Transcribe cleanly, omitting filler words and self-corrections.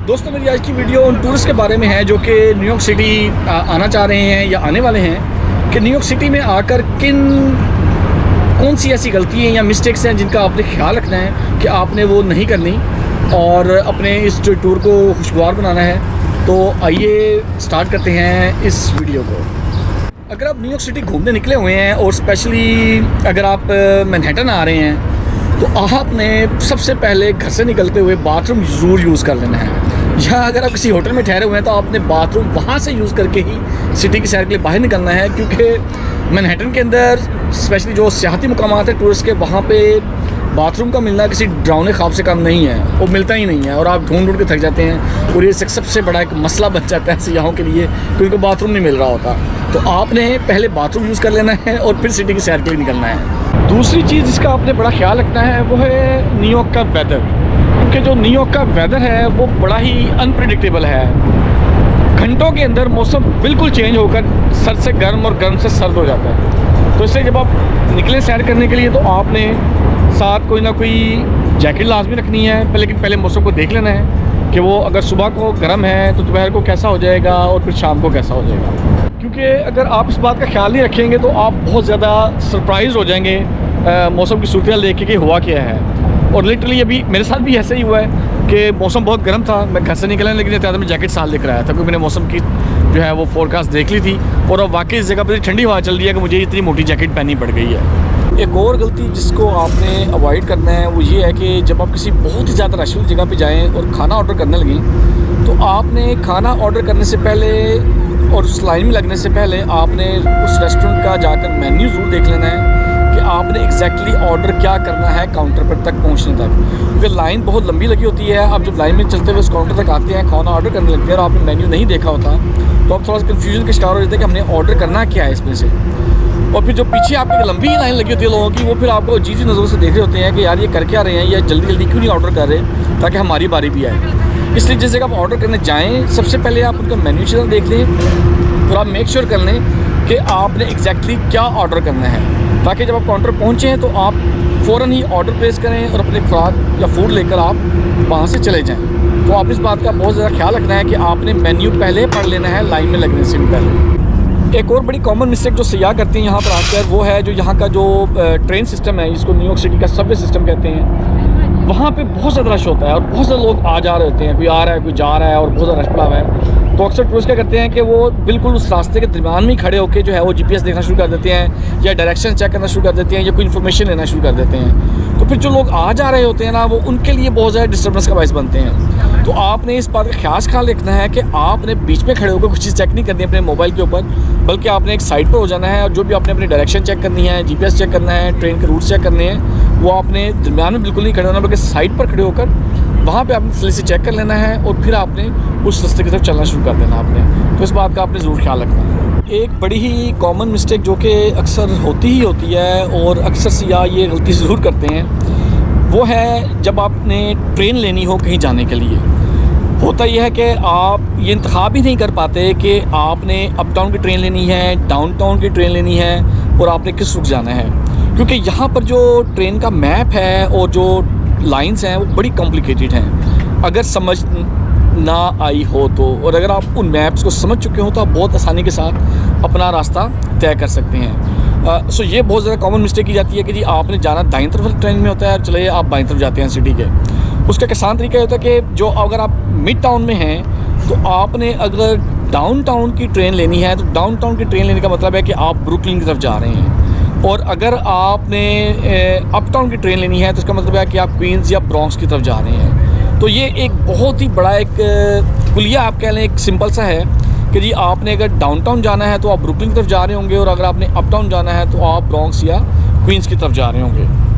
दोस्तों मेरी आज की वीडियो उन टूरिस्ट के बारे में है जो कि न्यूयॉर्क सिटी आना चाह रहे हैं या आने वाले हैं कि न्यूयॉर्क सिटी में आकर कौन सी ऐसी गलतियाँ या मिस्टेक्स हैं जिनका आपने ख्याल रखना है कि आपने वो नहीं करनी और अपने इस जो टूर को खुशगवार बनाना है। तो आइए स्टार्ट करते हैं इस वीडियो को। अगर आप न्यूयॉर्क सिटी घूमने निकले हुए हैं और स्पेशली अगर आप मैनहट्टन आ रहे हैं तो आपने सबसे पहले घर से निकलते हुए बाथरूम ज़रूर यूज़ कर लेना है, या अगर आप किसी होटल में ठहरे हुए हैं तो आपने बाथरूम वहाँ से यूज़ करके ही सिटी की सैर के लिए बाहर निकलना है, क्योंकि मैनहट्टन के अंदर स्पेशली जो सियाहती मुकामात है टूरिस्ट के, वहाँ पे बाथरूम का मिलना किसी डरावने ख्वाब से कम नहीं है, वो मिलता ही नहीं है और आप ढूंढ के थक जाते हैं और ये सबसे बड़ा एक मसला बन जाता है सियाहों के लिए क्योंकि उनको बाथरूम नहीं मिल रहा होता। तो आपने पहले बाथरूम यूज़ कर लेना है और फिर सिटी की सैर के लिए निकलना है। दूसरी चीज़ जिसका आपने बड़ा ख्याल रखना है वो है न्यूयॉर्क का वेदर, क्योंकि जो न्यूयॉर्क का वेदर है वो बड़ा ही अनप्रेडिक्टेबल है। घंटों के अंदर मौसम बिल्कुल चेंज होकर सर्द से गर्म और गर्म से सर्द हो जाता है। तो इसलिए जब आप निकले सैर करने के लिए तो आपने साथ कोई ना कोई जैकेट लाजमी रखनी है, लेकिन पहले मौसम को देख लेना है कि वो अगर सुबह को गर्म है तो दोपहर को कैसा हो जाएगा और फिर शाम को कैसा हो जाएगा। क्योंकि अगर आप इस बात का ख्याल नहीं रखेंगे तो आप बहुत ज़्यादा सरप्राइज़ हो जाएंगे मौसम की सूरत देख के कि हुआ क्या है। और लिटरली अभी मेरे साथ भी ऐसे ही हुआ है कि मौसम बहुत गर्म था, मैं घर से निकला लेकिन इतना मैं जैकेट साथ लेकर आया था क्योंकि मैंने मौसम की जो है वो फोरकास्ट देख ली थी और अब वाकई इस जगह पर ठंडी हवा चल रही है कि मुझे इतनी मोटी जैकेट पहननी पड़ गई है। एक और गलती जिसको आपने अवॉइड करना है वो ये है कि जब आप किसी बहुत ही ज़्यादा रश वाली जगह पे जाएं और खाना ऑर्डर करने लगें तो आपने खाना ऑर्डर करने से पहले और उस लाइन में लगने से पहले आपने उस रेस्टोरेंट का जाकर मेन्यू ज़रूर देख लेना है कि आपने एग्जैक्टली ऑर्डर क्या करना है काउंटर पर तक पहुंचने तक, क्योंकि लाइन बहुत लंबी लगी होती है। आप जब लाइन में चलते हुए उस काउंटर तक आते हैं, खाना ऑर्डर करने लगते हैं और आपने मेन्यू नहीं देखा होता तो आप थोड़ा सा कन्फ्यूजन के शिकार हो जाते हैं कि हमने ऑर्डर करना क्या है इसमें से। और फिर जो पीछे आपकी लंबी लाइन लगी होती है लोगों की, वो फिर आपको अजीब सी नज़रों से देख रहे होते हैं कि यार ये कर क्या रहे हैं, या जल्दी जल्दी क्यों नहीं ऑर्डर कर रहे ताकि हमारी बारी भी आए। इसलिए जिस जगह आप ऑर्डर करने जाएँ सबसे पहले आप उनका मेन्यू चैनल देख लें और आप मेक श्योर कर लें कि आपने एग्जैक्टली क्या ऑर्डर करना है, ताकि जब आप काउंटर पहुँचें तो आप फ़ौरन ही ऑर्डर प्लेस करें और अपने खुराक या फूड लेकर आप वहाँ से चले जाएँ। तो आप इस बात का बहुत ज़्यादा ख्याल रखना है कि आपने मेन्यू पहले पढ़ लेना है लाइन में लगने से भी पहले। एक और बड़ी कॉमन मिस्टेक जो सयाह करते हैं यहाँ पर आकर वो है जो यहाँ का जो ट्रेन सिस्टम है, जिसको न्यूयॉर्क सिटी का सबवे सिस्टम कहते हैं, वहाँ पे बहुत ज़्यादा रश होता है और बहुत सारे लोग आ जा रहे होते हैं, कोई आ रहा है कोई जा रहा है और बहुत ज़्यादा रश पड़ा हुआ है। तो अक्सर टूरिस्ट क्या करते हैं कि वो बिल्कुल उस रास्ते के दरमियान में ही खड़े होकर जो है वो GPS देखना शुरू कर देते हैं या डायरेक्शन चेक करना शुरू कर देते हैं या कोई इन्फॉर्मेशन लेना शुरू कर देते हैं। तो फिर जो लोग आ जा रहे होते हैं ना, वो उनके लिए बहुत ज़्यादा डिस्टर्बेंस का बायस बनते हैं। तो आपने इस बात का खास ख्याल रखना है कि आपने बीच में खड़े होकर कुछ चीज़ चेक नहीं करनी अपने मोबाइल के ऊपर, बल्कि आपने एक साइड पर हो जाना है और जो भी आपने अपनी डायरेक्शन चेक करनी है, GPS चेक करना है, ट्रेन के रूट चेक करने हैं, वो आपने दरमियान में बिल्कुल नहीं खड़े होना, बल्कि साइड पर खड़े होकर वहाँ पे आपने फैसिलिटी चेक कर लेना है और फिर आपने उस रास्ते की तरफ चलना शुरू कर देना आपने। तो इस बात का आपने ज़रूर ख्याल रखना है। एक बड़ी ही कॉमन मिस्टेक जो कि अक्सर होती है और अक्सर सियाह ये गलती ज़रूर करते हैं वो है जब आपने ट्रेन लेनी हो कहीं जाने के लिए। होता यह है कि आप ये इंतखाब ही नहीं कर पाते कि आपने अप टाउन की ट्रेन लेनी है, डाउन टाउन की ट्रेन लेनी है और आपने किस रुख जाना है, क्योंकि यहाँ पर जो ट्रेन का मैप है और जो लाइंस हैं वो बड़ी कॉम्प्लिकेटेड हैं अगर समझ ना आई हो तो, और अगर आप उन मैप्स को समझ चुके हो तो आप बहुत आसानी के साथ अपना रास्ता तय कर सकते हैं। सो ये बहुत ज़्यादा कॉमन मिस्टेक की जाती है कि जी आपने जाना दाईं तरफ ट्रेन में होता है, चलिए आप बाईं तरफ जाते हैं सिटी के। उसका एक आसान तरीका होता है कि जो अगर आप मिड टाउन में हैं तो आपने अगर डाउन टाउन की ट्रेन लेनी है तो डाउन टाउन की ट्रेन लेने का मतलब है कि आप ब्रुकलिन की तरफ जा रहे हैं, और अगर आपने अप टाउन की ट्रेन लेनी है तो इसका मतलब है कि आप क्वींस या ब्रॉन्क्स की तरफ जा रहे हैं। तो ये एक बहुत ही बड़ा एक कुलिया आप कह लें, एक सिंपल सा है कि जी आपने अगर डाउनटाउन जाना है तो आप ब्रुकलिन की तरफ जा रहे होंगे और अगर आपने अप टाउन जाना है तो आप ब्रॉन्क्स या क्वींस की तरफ जा रहे होंगे।